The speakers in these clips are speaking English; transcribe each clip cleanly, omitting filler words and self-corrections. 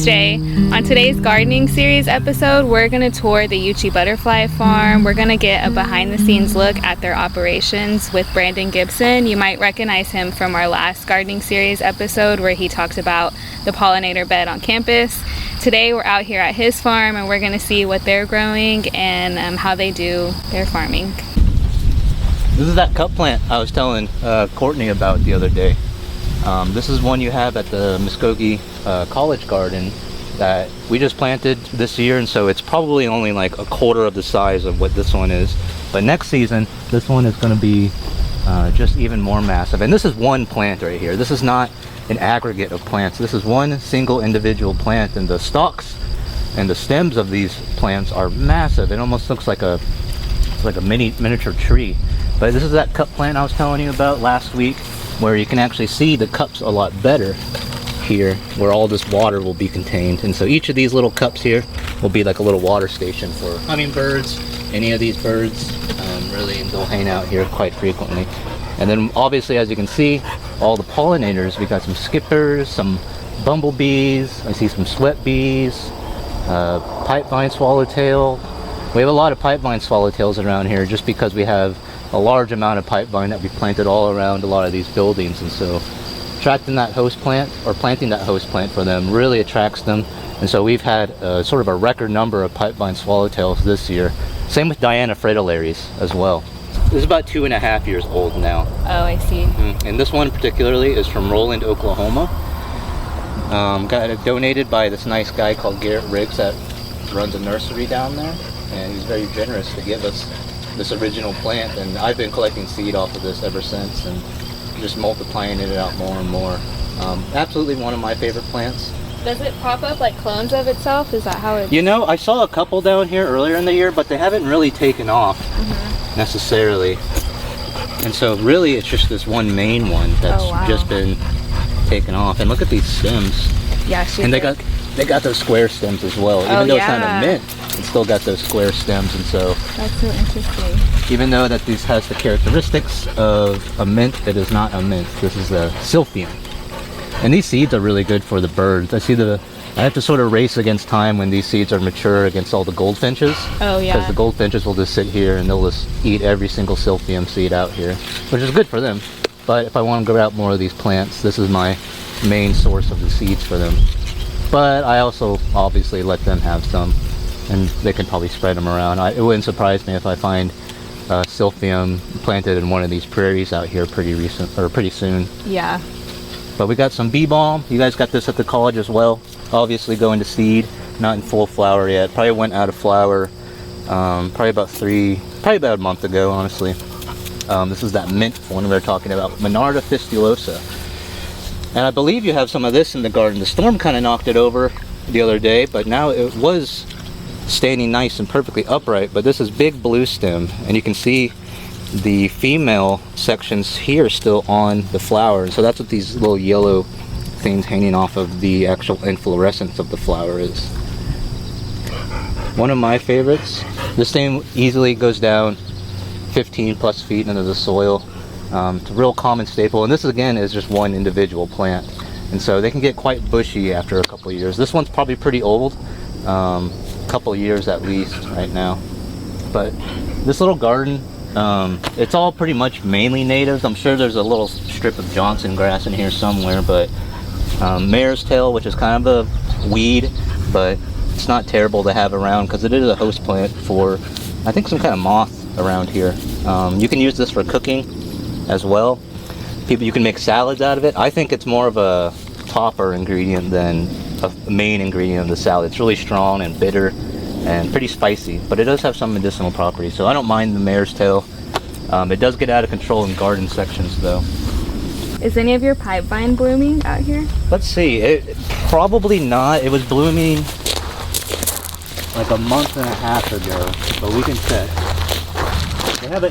Jay. On today's gardening series episode, we're going to tour the Euchee Butterfly Farm. We're going to get a behind-the-scenes look at their operations with Brandon Gibson. You might recognize him from our last gardening series episode where he talked about the pollinator bed on campus. Today we're out here at his farm and we're going to see what they're growing and how they do their farming. This is that cup plant I was telling Courtney about the other day. This is one you have at the Mvskoke College Garden that we just planted this year, and so it's probably only like a quarter of the size of what this one is. But next season, this one is going to be just even more massive. And this is one plant right here. This is not an aggregate of plants. This is one single individual plant, and the stalks and the stems of these plants are massive. It almost looks like a miniature tree. But this is that cup plant I was telling you about last week, where you can actually see the cups a lot better here, where all this water will be contained. And so each of these little cups here will be like a little water station for hummingbirds, any of these birds. Really, they'll hang out here quite frequently. And then obviously, as you can see, all the pollinators, we got some skippers, some bumblebees, I see some sweat bees, pipevine swallowtail. We have a lot of pipevine swallowtails around here just because we have a large amount of pipevine that we planted all around a lot of these buildings, and so attracting that host plant or planting that host plant for them really attracts them. And so we've had sort of a record number of pipevine swallowtails this year. Same with Diana fritillaries as well. This is about 2.5 years old now. Oh, I see. And this one particularly is from Roland, Oklahoma. Got it donated by this nice guy called Garrett Riggs that runs a nursery down there, and he's very generous to give us this original plant, and I've been collecting seed off of this ever since and just multiplying it out more and more. Absolutely one of my favorite plants. Does it pop up like clones of itself? Is that how it... You know, I saw a couple down here earlier in the year, but they haven't really taken off necessarily. And so really it's just this one main one that's just been taken off. And look at these stems. Yeah, and they got those square stems as well. Even though it's not a mint, it's still got those square stems. And so that's so interesting. Even though that these has the characteristics of a mint, it is not a mint. This is a silphium. And these seeds are really good for the birds. I have to sort of race against time when these seeds are mature against all the goldfinches. Oh yeah. Because the goldfinches will just sit here and they'll just eat every single silphium seed out here, which is good for them. But if I want to grow out more of these plants, this is my main source of the seeds for them. But I also obviously let them have some, and they can probably spread them around. It wouldn't surprise me if I find silphium planted in one of these prairies out here pretty soon. Yeah. But we got some bee balm. You guys got this at the college as well. Obviously going to seed, not in full flower yet. Probably went out of flower probably about a month ago, honestly. This is that mint one we were talking about, Monarda fistulosa. And I believe you have some of this in the garden. The storm kind of knocked it over the other day, but now it was standing nice and perfectly upright. But this is big blue stem, and you can see the female sections here still on the flower. And so that's what these little yellow things hanging off of the actual inflorescence of the flower is. One of my favorites. This thing easily goes down 15 plus feet into the soil. It's a real common staple, and this again is just one individual plant, and so they can get quite bushy after a couple of years. This one's probably pretty old, couple of years at least right now. But this little garden, it's all pretty much mainly natives. I'm sure there's a little strip of Johnson grass in here somewhere, but mare's tail, which is kind of a weed, but it's not terrible to have around because it is a host plant for, I think, some kind of moth around here. You can use this for cooking as well. You can make salads out of it. I think it's more of a topper ingredient than a main ingredient of the salad. It's really strong and bitter and pretty spicy, but it does have some medicinal properties, so I don't mind the mare's tail. It does get out of control in garden sections though. Is any of your pipevine blooming out here? Let's see, probably not. It was blooming like a month and a half ago, but we can check. They have a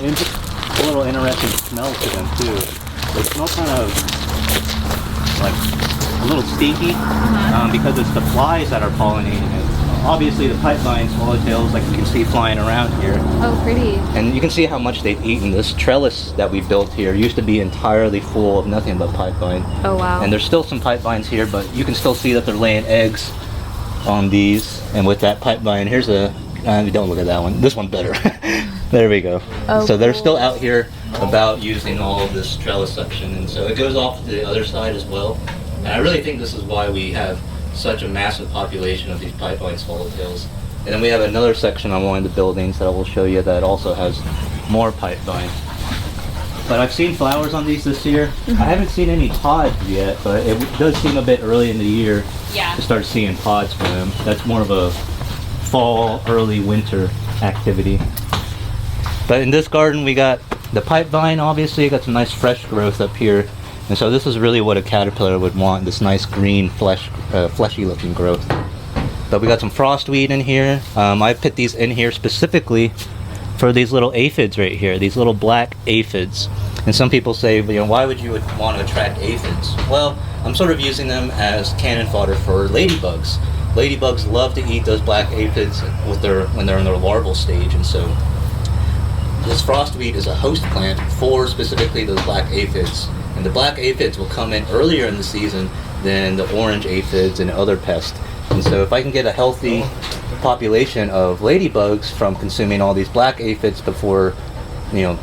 little interesting smell to them too. They smell kind of like a little it's stinky because it's the flies that are pollinating it. Obviously the pipeline swallowtails, like you can see flying around here. Oh, pretty. And you can see how much they've eaten. This trellis that we built here used to be entirely full of nothing but pipevine. Oh, wow. And there's still some pipevines here, but you can still see that they're laying eggs on these. And with that pipevine, here's a, don't look at that one. This one's better. There we go. Oh, so they're still out here about using all of this trellis section. And so it goes off to the other side as well. And I really think this is why we have such a massive population of these pipeline swallowtails. And then we have another section on one of the buildings that I will show you that also has more pipevine. But I've seen flowers on these this year. I haven't seen any pods yet, but it does seem a bit early in the year to start seeing pods for them. That's more of a fall, early winter activity. But in this garden we got the pipevine, obviously, got some nice fresh growth up here. And so this is really what a caterpillar would want, this nice green, fleshy looking growth. But we got some frostweed in here. I put these in here specifically for these little aphids right here, these little black aphids. And some people say, you know, why would you want to attract aphids? Well, I'm sort of using them as cannon fodder for ladybugs. Ladybugs love to eat those black aphids when they're in their larval stage. And so this frostweed is a host plant for specifically those black aphids. And the black aphids will come in earlier in the season than the orange aphids and other pests. And so if I can get a healthy population of ladybugs from consuming all these black aphids before, you know,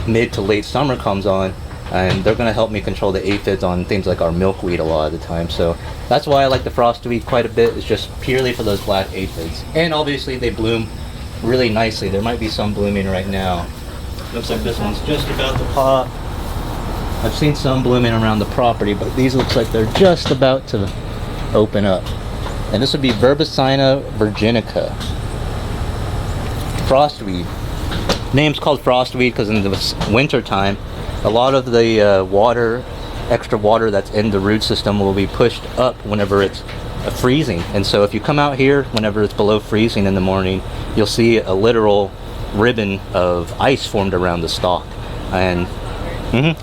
mid to late summer comes on, and they're going to help me control the aphids on things like our milkweed a lot of the time. So that's why I like the frostweed quite a bit. It's just purely for those black aphids. And obviously they bloom really nicely. There might be some blooming right now. Looks like this one's just about to pop. I've seen some blooming around the property, but these looks like they're just about to open up. And this would be Verbicina virginica. Frostweed. Name's called frostweed because in the winter time, a lot of the extra water that's in the root system will be pushed up whenever it's freezing. And so if you come out here whenever it's below freezing in the morning, you'll see a literal ribbon of ice formed around the stalk. And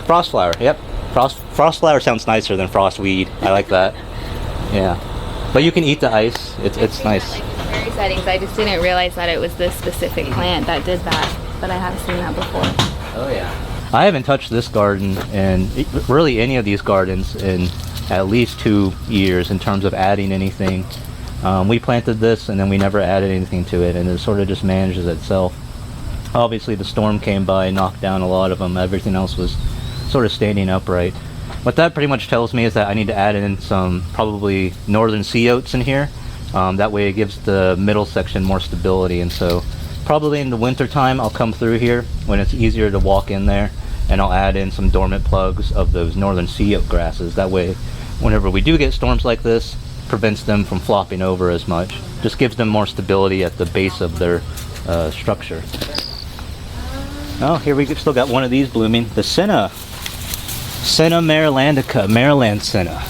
frost flower, yep. Frost flower sounds nicer than frostweed. I like that. Yeah. But you can eat the ice. It's nice. Like the berry settings, I just didn't realize that it was this specific plant that did that. But I have seen that before. Oh yeah. I haven't touched this garden and really any of these gardens in at least 2 years in terms of adding anything. We planted this and then we never added anything to it, and it sort of just manages itself. Obviously the storm came by, knocked down a lot of them. Everything else was sort of standing upright. What that pretty much tells me is that I need to add in some probably northern sea oats in here. That way it gives the middle section more stability. And so probably in the winter time I'll come through here when it's easier to walk in there, and I'll add in some dormant plugs of those northern sea oat grasses. That way whenever we do get storms like this, prevents them from flopping over as much. Just gives them more stability at the base of their structure. Oh, here we still got one of these blooming. The Senna marylandica, Maryland Senna,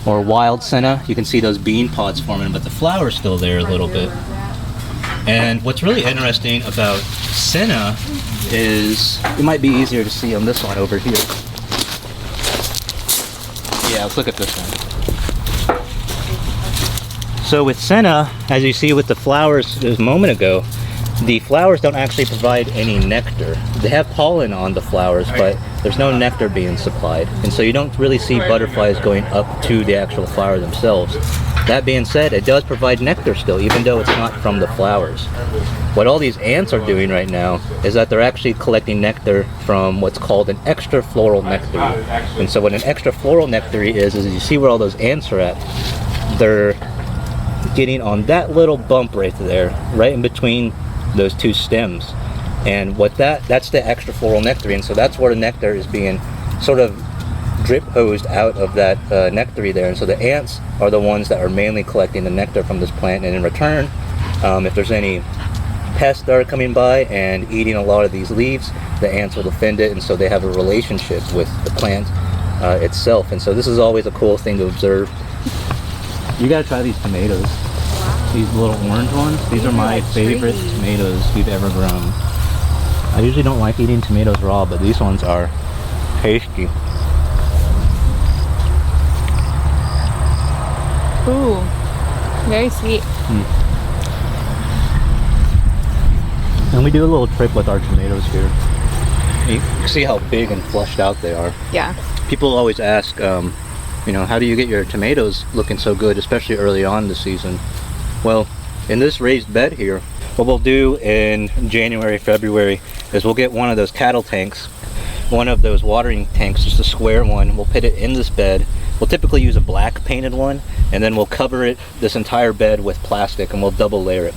or wild Senna. You can see those bean pods forming, but the flower's still there a little bit. And what's really interesting about Senna is, it might be easier to see on this one over here. Yeah, let's look at this one. So with Senna, as you see with the flowers a moment ago, the flowers don't actually provide any nectar. They have pollen on the flowers, but there's no nectar being supplied. And so you don't really see butterflies going up to the actual flower themselves. That being said, it does provide nectar still, even though it's not from the flowers. What all these ants are doing right now is that they're actually collecting nectar from what's called an extra floral nectary. And so what an extra floral nectary is you see where all those ants are at. They're getting on that little bump right there, right in between those two stems. And what that's the extra floral nectary. And so that's where the nectar is being sort of drip hosed out of that nectary there. And so the ants are the ones that are mainly collecting the nectar from this plant. And in return, if there's any pests that are coming by and eating a lot of these leaves, the ants will defend it, and so they have a relationship with the plant itself. And so this is always a cool thing to observe. You gotta try these tomatoes. Wow. These little orange ones. These are my favorite tomatoes we've ever grown. I usually don't like eating tomatoes raw, but these ones are tasty. very sweet. And we do a little trick with our tomatoes here. You can see how big and fleshed out they are. Yeah. People always ask, you know, how do you get your tomatoes looking so good, especially early on in the season? Well, in this raised bed here, what we'll do in January, February is we'll get one of those cattle tanks, one of those watering tanks, just a square one. We'll put it in this bed. We'll typically use a black painted one, and then we'll cover it, this entire bed, with plastic, and we'll double layer it.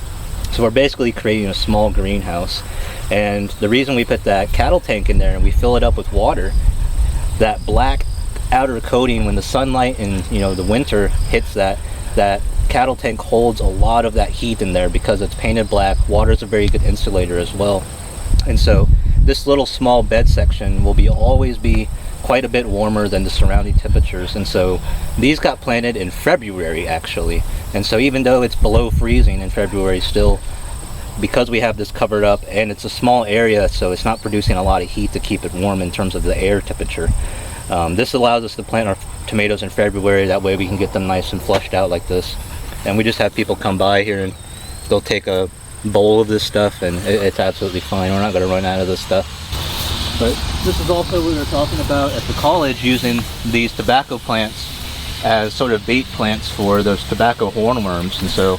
So we're basically creating a small greenhouse. And the reason we put that cattle tank in there and we fill it up with water, that black outer coating, when the sunlight and, you know, the winter hits that cattle tank holds a lot of that heat in there because it's painted black. Water is a very good insulator as well. And so this little small bed section will always be quite a bit warmer than the surrounding temperatures. And so these got planted in February actually. And so even though it's below freezing in February still, because we have this covered up and it's a small area, so it's not producing a lot of heat to keep it warm in terms of the air temperature. This allows us to plant our tomatoes in February. That way we can get them nice and fleshed out like this. And we just have people come by here and they'll take a bowl of this stuff, and it's absolutely fine. We're not going to run out of this stuff. But this is also what we were talking about at the college, using these tobacco plants as sort of bait plants for those tobacco hornworms. And so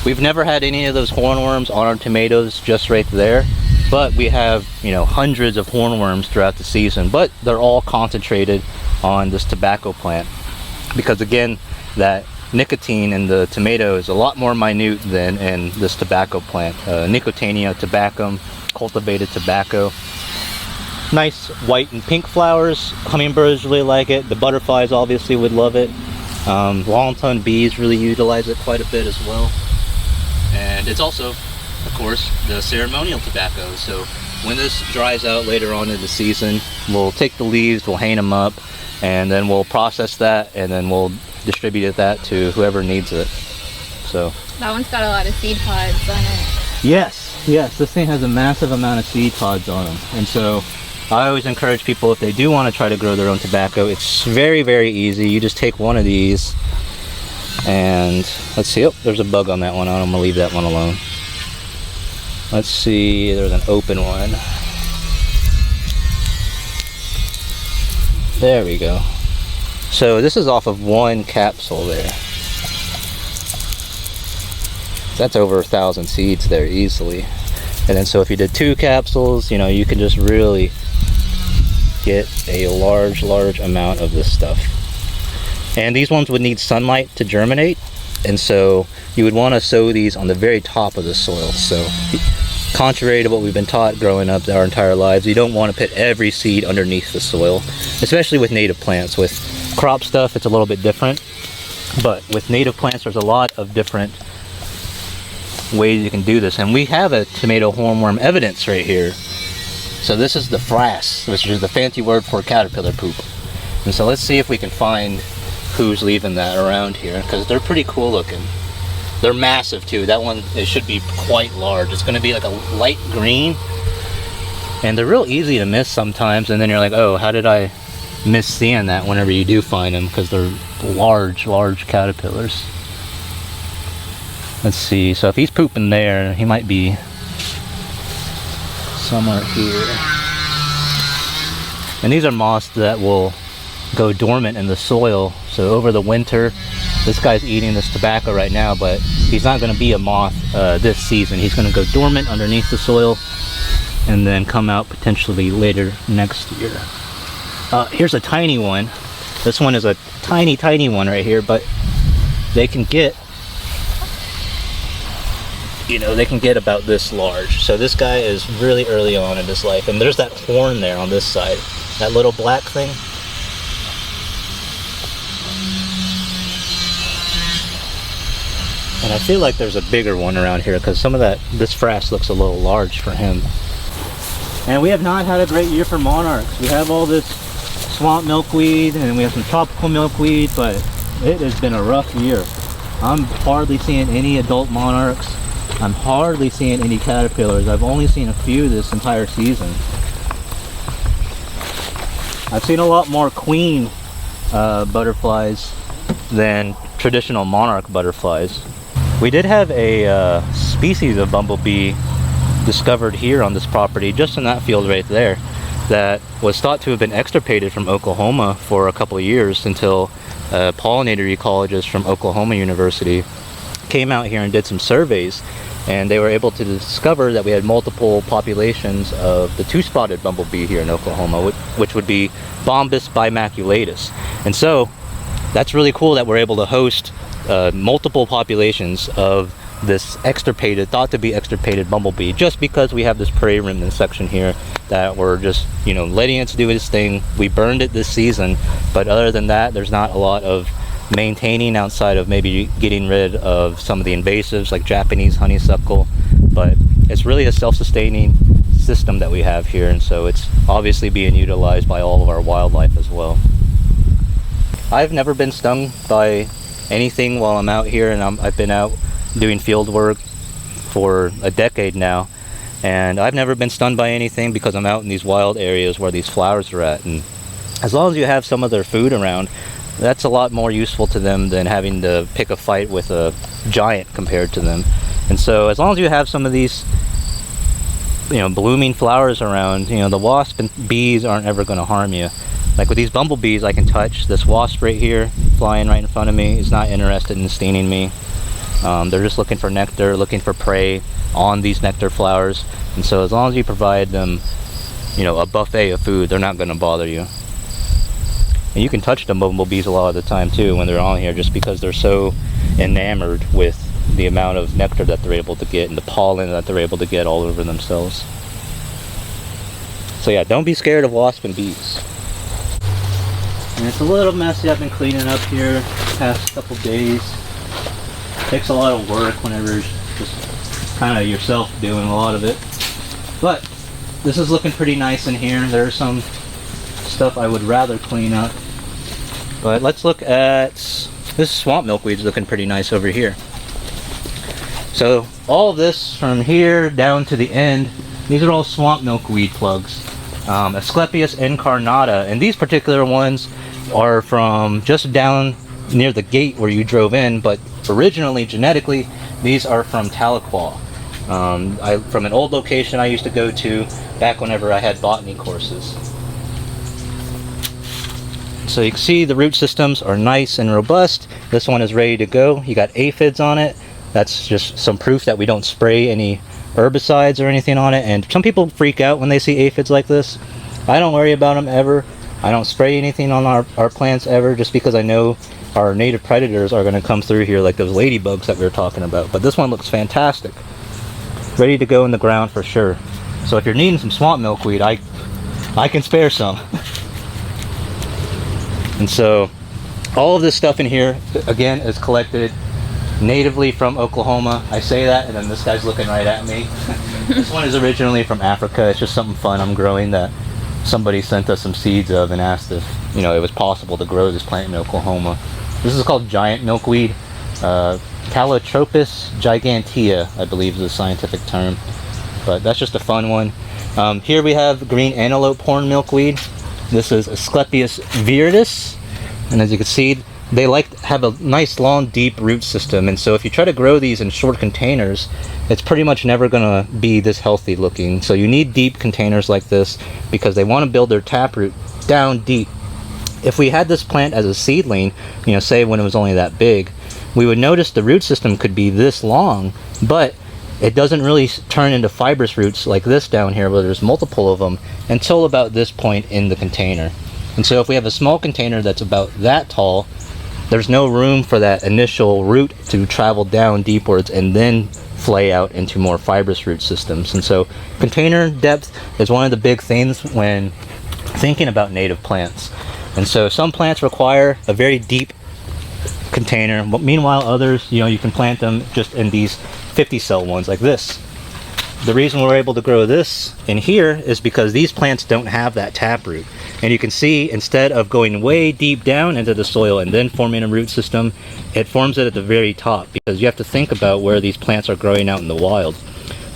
we've never had any of those hornworms on our tomatoes just right there, but we have, you know, hundreds of hornworms throughout the season, but they're all concentrated on this tobacco plant because, again, that nicotine in the tomato is a lot more minute than in this tobacco plant. Nicotiana tabacum, cultivated tobacco. Nice white and pink flowers. Hummingbirds really like it. The butterflies obviously would love it. Long-tongued bees really utilize it quite a bit as well. And it's also, of course, the ceremonial tobacco. So when this dries out later on in the season, we'll take the leaves, we'll hang them up, and then we'll process that, and then we'll distribute that to whoever needs it. So that one's got a lot of seed pods on it. Yes, this thing has a massive amount of seed pods on them. And so I always encourage people, if they do want to try to grow their own tobacco, it's very, very easy. You just take one of these and let's see, oh, there's a bug on that one. I'm gonna leave that one alone. Let's see, there's an open one. There we go. So this is off of one capsule there. That's over 1,000 seeds there easily. And then so if you did 2 capsules, you know, you can just really get a large amount of this stuff. And these ones would need sunlight to germinate, and so you would want to sow these on the very top of the soil. So contrary to what we've been taught growing up our entire lives, you don't want to put every seed underneath the soil, especially with native plants. With crop stuff, it's a little bit different, but with native plants, there's a lot of different ways you can do this. And we have a tomato hornworm evidence right here. So this is the frass, which is the fancy word for caterpillar poop. And so let's see if we can find who's leaving that around here, because they're pretty cool looking. They're massive too. That one, it should be quite large. It's going to be like a light green, and they're real easy to miss sometimes, and then you're like, oh, how did I miss seeing that whenever you do find them, because they're large caterpillars. Let's see, so if he's pooping there, he might be somewhere here. And these are moths that will go dormant in the soil. So over the winter, this guy's eating this tobacco right now, but he's not going to be a moth this season. He's going to go dormant underneath the soil and then come out potentially later next year. Here's a tiny one. This one is a tiny one right here, but they can get, you know, they can get about this large. So this guy is really early on in his life, and there's that horn there on this side, that little black thing. And I feel like there's a bigger one around here, because some of this frass looks a little large for him. And we have not had a great year for monarchs. We have all this swamp milkweed, and we have some tropical milkweed, but it has been a rough year. I'm hardly seeing any adult monarchs. I'm hardly seeing any caterpillars. I've only seen a few this entire season. I've seen a lot more queen butterflies than traditional monarch butterflies. We did have a species of bumblebee discovered here on this property, just in that field right there, that was thought to have been extirpated from Oklahoma for a couple of years until a pollinator ecologist from Oklahoma University came out here and did some surveys, and they were able to discover that we had multiple populations of the two-spotted bumblebee here in Oklahoma, which would be Bombus bimaculatus. And so that's really cool that we're able to host multiple populations of this extirpated, thought to be extirpated bumblebee, just because we have this prairie remnant section here that we're just, you know, letting it do its thing. We burned it this season, but other than that, there's not a lot of maintaining outside of maybe getting rid of some of the invasives like Japanese honeysuckle. But it's really a self-sustaining system that we have here, and so it's obviously being utilized by all of our wildlife as well. I've never been stung by anything while I'm out here, and I've been out doing field work for a decade now, and I've never been stung by anything because I'm out in these wild areas where these flowers are at. And as long as you have some of their food around, that's a lot more useful to them than having to pick a fight with a giant compared to them. And so as long as you have some of these, you know, blooming flowers around, you know, the wasp and bees aren't ever going to harm you. Like with these bumblebees, I can touch this wasp right here flying right in front of me. Is not interested in stinging me. They're just looking for nectar, looking for prey on these nectar flowers. And so as long as you provide them, you know, a buffet of food, they're not going to bother you. And you can touch the bumblebees a lot of the time too when they're on here, just because they're so enamored with the amount of nectar that they're able to get and the pollen that they're able to get all over themselves. So yeah, don't be scared of wasps and bees. And it's a little messy. I've been cleaning up here the past couple days. Takes a lot of work whenever you're just kind of yourself doing a lot of it. But this is looking pretty nice in here. There's some stuff I would rather clean up. But let's look at this swamp milkweed's looking pretty nice over here. So all of this from here down to the end, these are all swamp milkweed plugs. Asclepias incarnata, and these particular ones are from just down near the gate where you drove in, but originally genetically these are from Tahlequah. From an old location I used to go to back whenever I had botany courses. So you can see the root systems are nice and robust. This one is ready to go. You got aphids on it. That's just some proof that we don't spray any herbicides or anything on it. And some people freak out when they see aphids like this. I don't worry about them ever. I don't spray anything on our plants ever, just because I know our native predators are going to come through here, like those ladybugs that we were talking about. But this one looks fantastic. Ready to go in the ground for sure. So if you're needing some swamp milkweed, I can spare some. And so all of this stuff in here, again, is collected natively from Oklahoma. I say that, and then this guy's looking right at me. This one is originally from Africa. It's just something fun I'm growing that somebody sent us some seeds of and asked if, you know, it was possible to grow this plant in Oklahoma. This is called giant milkweed. Calotropis gigantea, I believe is the scientific term. But that's just a fun one. Here we have green antelope horn milkweed. This is Asclepias viridis, and as you can see, they have a nice long deep root system, and so if you try to grow these in short containers, it's pretty much never going to be this healthy looking. So you need deep containers like this because they want to build their taproot down deep. If we had this plant as a seedling, you know, say when it was only that big, we would notice the root system could be this long, but it doesn't really turn into fibrous roots like this down here where there's multiple of them until about this point in the container. And so if we have a small container that's about that tall, there's no room for that initial root to travel down deepwards and then flay out into more fibrous root systems. And so container depth is one of the big things when thinking about native plants. And so some plants require a very deep container, but meanwhile others, you know, you can plant them just in these 50 cell ones like this. The reason we're able to grow this in here is because these plants don't have that taproot. And you can see, instead of going way deep down into the soil and then forming a root system, it forms it at the very top, because you have to think about where these plants are growing out in the wild.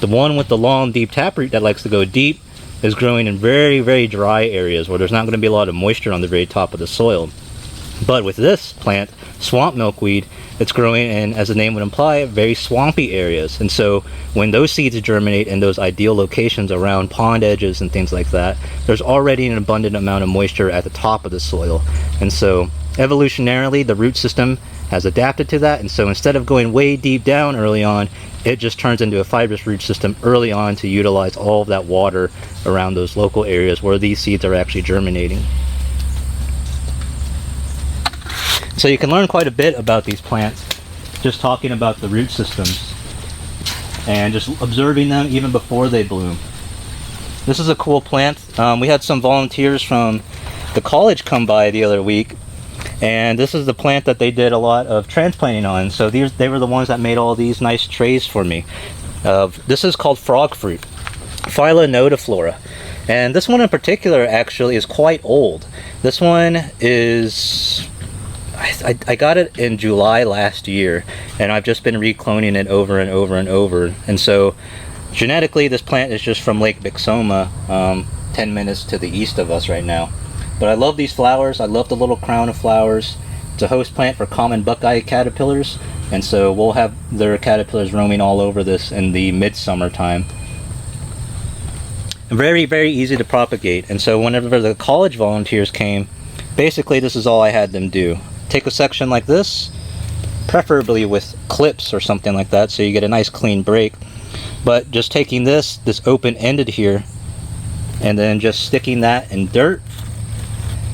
The one with the long deep taproot that likes to go deep is growing in very, very dry areas where there's not going to be a lot of moisture on the very top of the soil. But with this plant, swamp milkweed, it's growing in, as the name would imply, very swampy areas. And so when those seeds germinate in those ideal locations around pond edges and things like that, there's already an abundant amount of moisture at the top of the soil. And so evolutionarily, the root system has adapted to that. And so instead of going way deep down early on, it just turns into a fibrous root system early on to utilize all of that water around those local areas where these seeds are actually germinating. So you can learn quite a bit about these plants just talking about the root systems and just observing them even before they bloom. This is a cool plant. We had some volunteers from the college come by the other week, and this is the plant that they did a lot of transplanting on. So they were the ones that made all these nice trays for me. This is called frog fruit, Phyla nodiflora. And this one in particular actually is quite old. This one is... I got it in July last year, and I've just been recloning it over and over and over. And so genetically this plant is just from Lake Bixoma, 10 minutes to the east of us right now. But I love these flowers. I love the little crown of flowers. It's a host plant for common buckeye caterpillars, and so we'll have their caterpillars roaming all over this in the midsummer time. Very, very easy to propagate. And so whenever the college volunteers came, basically this is all I had them do. Take a section like this, preferably with clips or something like that, so you get a nice clean break. But just taking this open-ended here, and then just sticking that in dirt,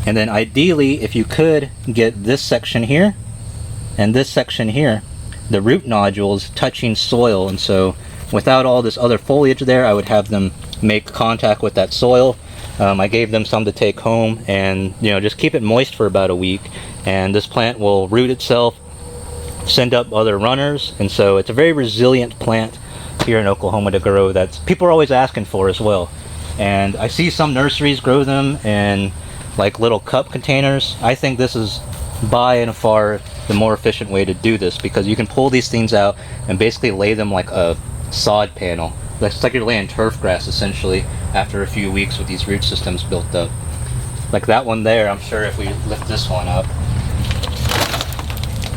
and then ideally, if you could, get this section here and this section here, the root nodules touching soil. And so without all this other foliage there, I would have them make contact with that soil. I gave them some to take home, and just keep it moist for about a week, and this plant will root itself, send up other runners. And so it's a very resilient plant here in Oklahoma to grow, that people are always asking for as well. And I see some nurseries grow them in like little cup containers. I think this is by and far the more efficient way to do this, because you can pull these things out and basically lay them like a sod panel. It's like you're laying turf grass essentially after a few weeks with these root systems built up. Like that one there, I'm sure if we lift this one up,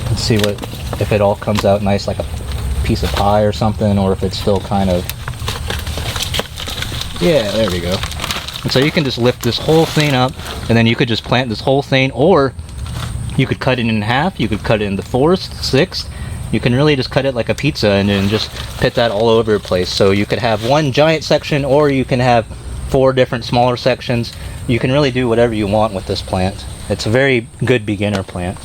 let's see if it all comes out nice like a piece of pie or something, or if it's still kind of, yeah, there we go. And so you can just lift this whole thing up, and then you could just plant this whole thing, or you could cut it in half, you could cut it into fourths, sixths. You can really just cut it like a pizza and then just put that all over the place. So you could have one giant section, or you can have 4 different smaller sections. You can really do whatever you want with this plant. It's a very good beginner plant.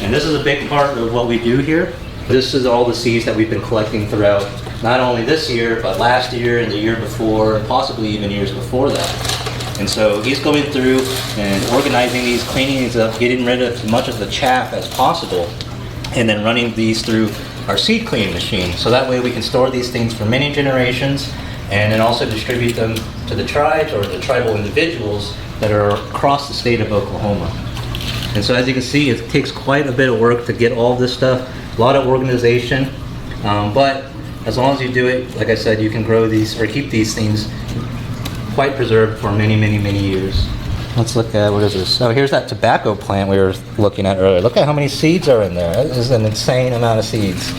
And this is a big part of what we do here. This is all the seeds that we've been collecting throughout not only this year, but last year and the year before, and possibly even years before that. And so he's going through and organizing these, cleaning these up, getting rid of as much of the chaff as possible, and then running these through our seed cleaning machine. So that way we can store these things for many generations, and then also distribute them to the tribes or the tribal individuals that are across the state of Oklahoma. And so as you can see, it takes quite a bit of work to get all this stuff, a lot of organization, but as long as you do it, like I said, you can grow these or keep these things quite preserved for many, many, many years. Let's look at, what is this? Oh, here's that tobacco plant we were looking at earlier. Look at how many seeds are in there. That is an insane amount of seeds.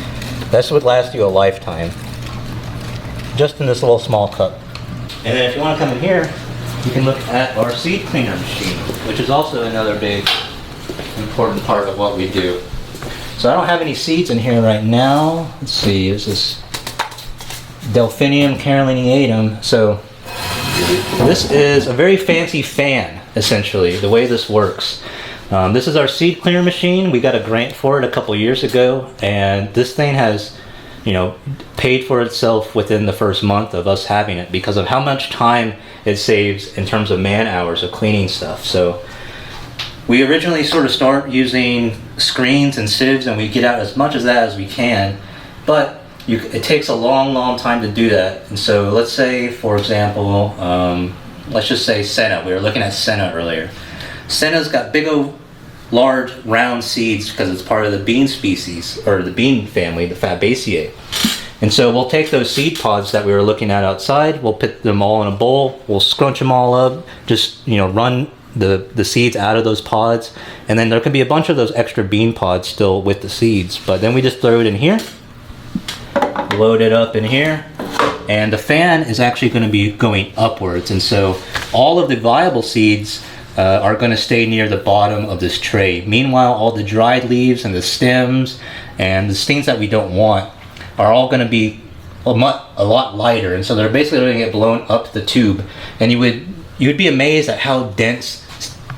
This would last you a lifetime, just in this little small cup. And then if you want to come in here, you can look at our seed cleaner machine, which is also another big, important part of what we do. So I don't have any seeds in here right now. Let's see, is this Delphinium caroliniatum. So this is a very fancy fan, essentially, the way this works. This is our seed cleaner machine. We got a grant for it a couple years ago, and this thing has, paid for itself within the first month of us having it because of how much time it saves in terms of man hours of cleaning stuff. So we originally sort of start using screens and sieves, and we get out as much of that as we can, but it takes a long, long time to do that. And so let's say, for example, let's just say senna. We were looking at senna earlier. Senna's got big old, large, round seeds because it's part of the bean species, or the bean family, the Fabaceae. And so we'll take those seed pods that we were looking at outside, we'll put them all in a bowl, we'll scrunch them all up, just run the seeds out of those pods, and then there can be a bunch of those extra bean pods still with the seeds. But then we just throw it in here, load it up in here, and the fan is actually going to be going upwards, and so all of the viable seeds are going to stay near the bottom of this tray. Meanwhile, all the dried leaves and the stems and the things that we don't want are all going to be a lot lighter, and so they're basically going to get blown up the tube. And you'd be amazed at how dense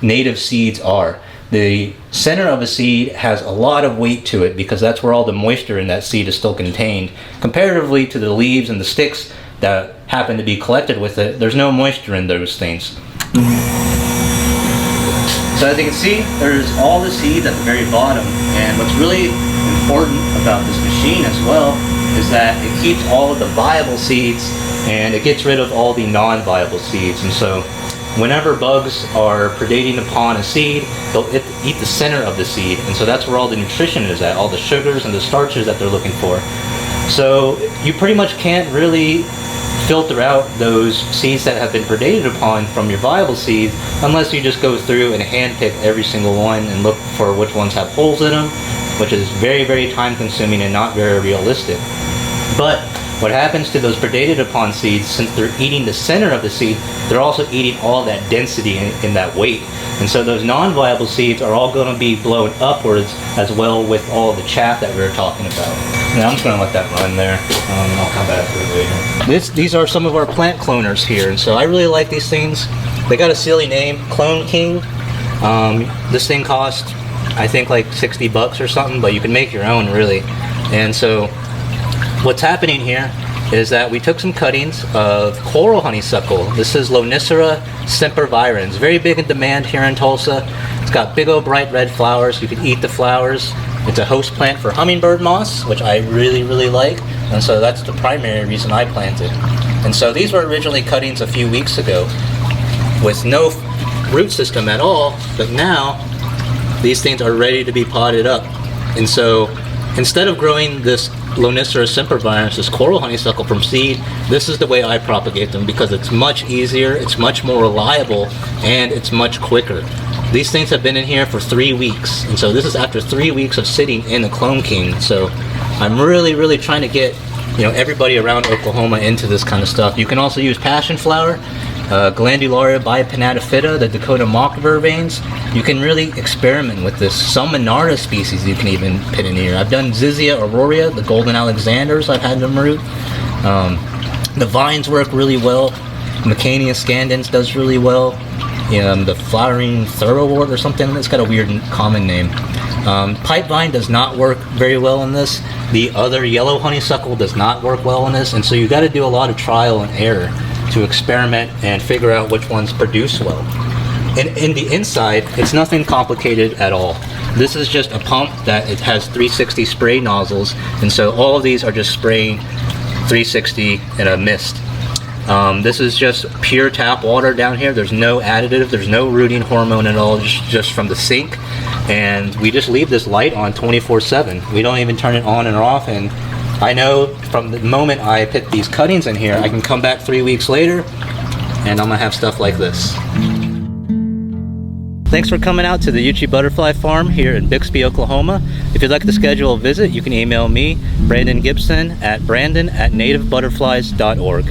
native seeds are. The center of a seed has a lot of weight to it because that's where all the moisture in that seed is still contained. Comparatively to the leaves and the sticks that happen to be collected with it, there's no moisture in those things. So as you can see, there's all the seeds at the very bottom, and what's really important about this machine as well is that it keeps all of the viable seeds and it gets rid of all the non-viable seeds. And so whenever bugs are predating upon a seed, they'll eat the center of the seed, and so that's where all the nutrition is at, all the sugars and the starches that they're looking for. So you pretty much can't really filter out those seeds that have been predated upon from your viable seeds unless you just go through and handpick every single one and look for which ones have holes in them, which is very, very time consuming and not very realistic. But what happens to those predated upon seeds, since they're eating the center of the seed, they're also eating all that density in that weight. And so those non-viable seeds are all going to be blown upwards as well with all the chaff that we were talking about. Now I'm just going to let that run there, and I'll come back to it later. These are some of our plant cloners here, and so I really like these things. They got a silly name, Clone King. This thing cost, I think, like 60 bucks or something, but you can make your own really. And so what's happening here is that we took some cuttings of coral honeysuckle. This is Lonicera sempervirens, very big in demand here in Tulsa. It's got big old bright red flowers. You can eat the flowers. It's a host plant for hummingbird moths, which I really, really like, and so that's the primary reason I planted. And so these were originally cuttings a few weeks ago with no root system at all, but now these things are ready to be potted up. And so instead of growing this Lonicera sempervirens, this coral honeysuckle, from seed, this is the way I propagate them because it's much easier, it's much more reliable, and it's much quicker. These things have been in here for 3 weeks, and so this is after 3 weeks of sitting in the Clone King. So I'm really, really trying to get everybody around Oklahoma into this kind of stuff. You can also use passion flower, Glandularia bipinnatophyta, the Dakota mock vervains. You can really experiment with this. Some Monarda species you can even put in here. I've done Zizia aurorea, the golden Alexanders I've had them root. The vines work really well. Mecania scandens does really well. The flowering thoroughwort or something, it's got a weird common name. Pipevine does not work very well in this. The other yellow honeysuckle does not work well in this, and so you got to do a lot of trial and error to experiment and figure out which ones produce well. In the inside, it's nothing complicated at all. This is just a pump that it has 360 spray nozzles, and so all of these are just spraying 360 in a mist. This is just pure tap water down here. There's no additive, there's no rooting hormone at all, just from the sink. And we just leave this light on 24/7. We don't even turn it on and off, and I know from the moment I put these cuttings in here, I can come back 3 weeks later and I'm gonna have stuff like this. Thanks for coming out to the Euchee Butterfly Farm here in Bixby, Oklahoma. If you'd like to schedule a visit, you can email me, Brandon Gibson, at brandon@nativebutterflies.org.